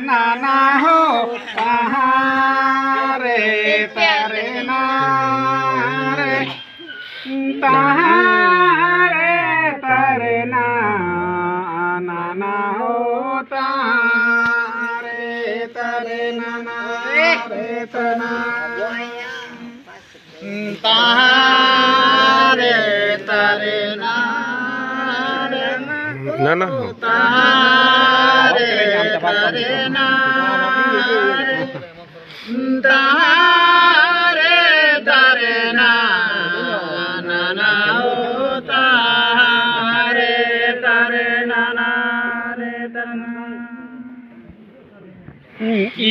नाना हो कहाँ रे तारे नारे तारे तारे नाना हो तारे तारे नाना रे तना तारे तारे नारे नाना तारे तारे नारे तारे तारे नाना हो तारे तारे नाना रे तना ई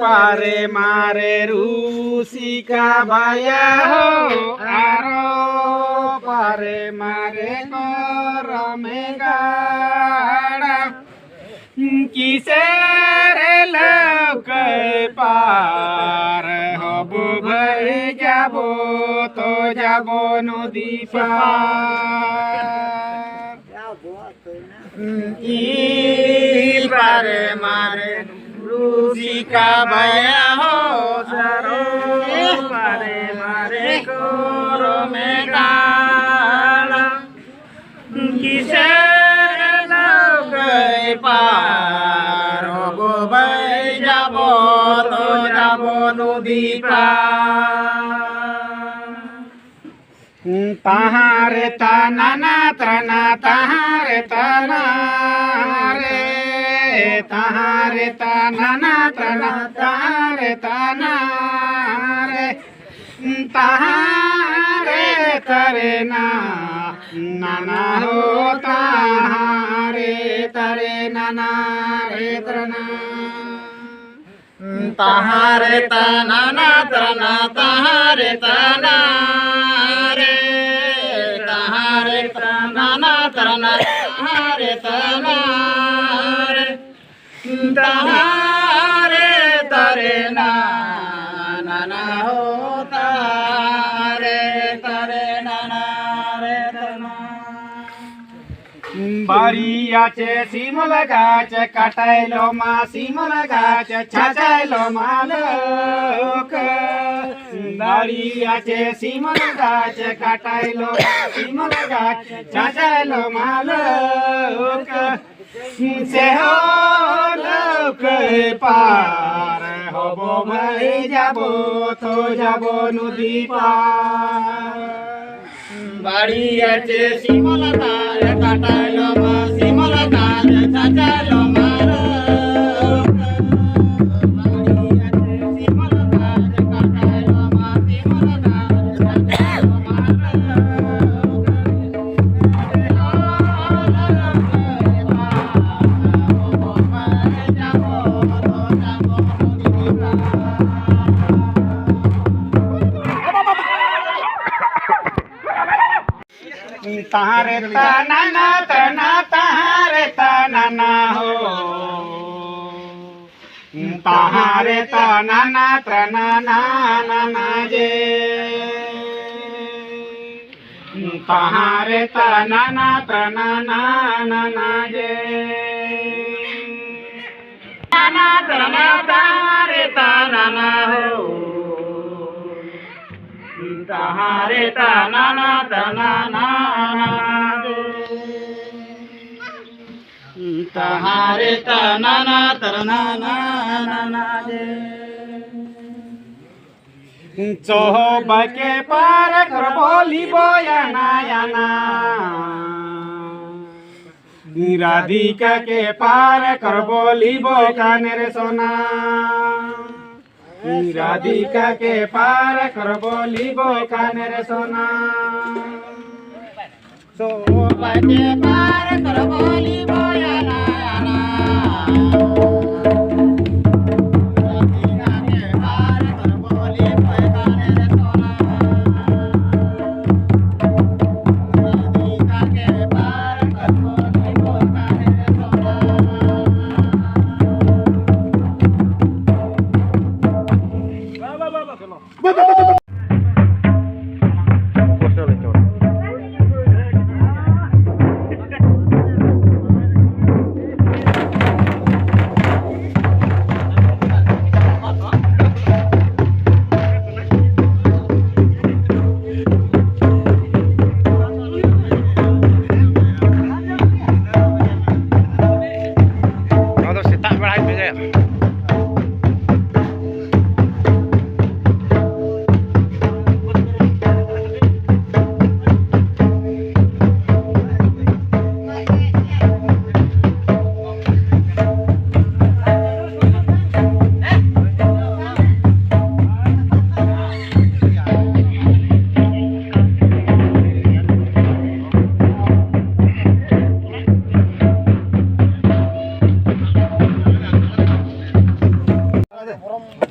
पारे मारे रूसी का बाया हो आरो पारे मारे कर में गाड़ा किसे रे लोक पार हबो भई जाबो तो जाबो नदी पार ई पारे मारे रूसी का भया हो सरो पारे मारे कोरो में गाड़ा किसे लोग पार हबो भई जाबो तो जाबो नदी पार ताहारे ताना तना ताहारे ताना रे ताहारे ताना तना ताहारे ताना रे ताहारे करे नाना हो ताहारे तरे नाना रे तना ताहारे ताना तना ताहारे ताना रे ताहारे ताना तना ताहारे ताना रे ताहारे तरे नाना हो तारे तरे नाना रे तना बारियाचे सिमल गाच काटायलो मा सिमल गाच छाचायलो मालक बारियाचे सिमल गाच काटायलो सिमल गाच छाचायलो मालक से हो लोक पार हबो भई जाबो तो जाबो नदी पार बाड़ी আছে শিমল গাছ কাটাইলো মা শিমল গাছ ছাচাইলো মার বাড়ি আছে শিমল গাছ কাটাইলো মা শিমল গাছ ছাচাইলো মার तारे ताना तना तारे ताना हो तारे ताना तना नाना जे तारे ताना तना नाना जे ताना तना तारे ताना हो ताहारे ताना तना ताहारे ताना तना जे चोहब के पार कर बोली बोयाना याना राधिका के पार कर बोली बो कानेर सोना राधिका के पार कर बोली बो कानेर सोना शोभा के पार कर बोली बो याना याना राधिका के पार कर बोली बो कानेर सोना राधिका के पार कर बोली बो कानेर सोना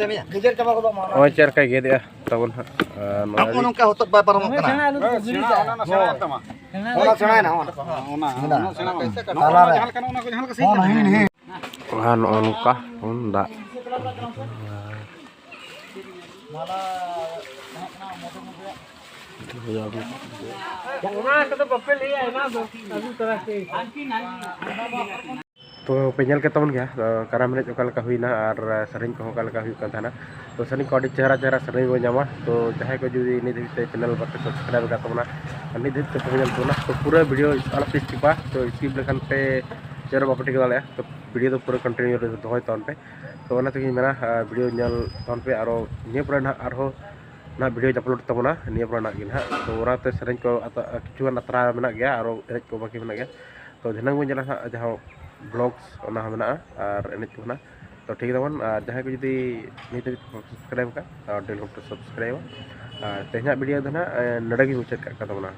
ᱛᱮᱢᱮᱭᱟ ᱜᱮᱡᱮᱨ ᱪᱟᱵᱟ ᱜᱚᱫᱚᱜ ᱢᱟ ᱚᱭ ᱪᱮᱨ ᱠᱟᱭ ᱜᱮᱫᱮᱜᱼᱟ ᱛᱟᱵᱚᱱ ᱦᱟᱸᱜ ᱟᱢ ᱱᱚᱝᱠᱟ ᱦᱚᱛᱚᱫ ᱵᱟᱭ ᱯᱟᱨᱚᱢᱚᱜ ᱠᱟᱱᱟ ᱚᱱᱟ ᱥᱮᱬᱟ ᱛᱟᱢᱟ ᱚᱱᱟ ᱥᱮᱬᱟᱭᱱᱟ ᱚᱱᱟ ᱥᱮᱬᱟ ᱚᱱᱟ ᱡᱟᱦᱟᱸ ᱞᱮᱠᱟ ᱚᱱᱟ ᱠᱚ ᱡᱟᱦᱟᱸ ᱞᱮᱠᱟ ᱥᱟᱹᱦᱤ ᱱᱚᱜᱼᱚ ᱱᱚᱝᱠᱟ ᱵᱚᱱ ᱫᱟᱜ तो पे ñel के तमन गया काराम एनज ओका लेका हुईना और सरिंग को ओका लेका हुई kan थाना तो सरिंग को अड़ी चेहरा चेहरा सरिंग को ᱧᱟᱢᱟ तो जहां को जुदी नित हिते चैनल बाटे सब्सक्राइब का तमना नित हिते पे ñel तोना तो पूरा वीडियो आला पे स्किप तो स्किप लेखन पे चेहरा बापटे के दाले तो वीडियो तो पूरा कंटिन्यू रे दोय तन पे तो ओना तकी मेना वीडियो ñel तन पे आरो निय पूरा ना आरो ना वीडियो अपलोड तमना निय पूरा ना गिन हा तो ओराते सरिंग को किचुन अतरा मेना गया आरो एनज को बाकी मेना गया तो धनंग बन जला जहां ब्लॉग्स ओना मेना और एनज को ना तो ठीक तमन जहां को जुदी नित सब्सक्राइब का और डेल को सब्सक्राइब और तेना वीडियो दना नडगी मुचाद का तमना।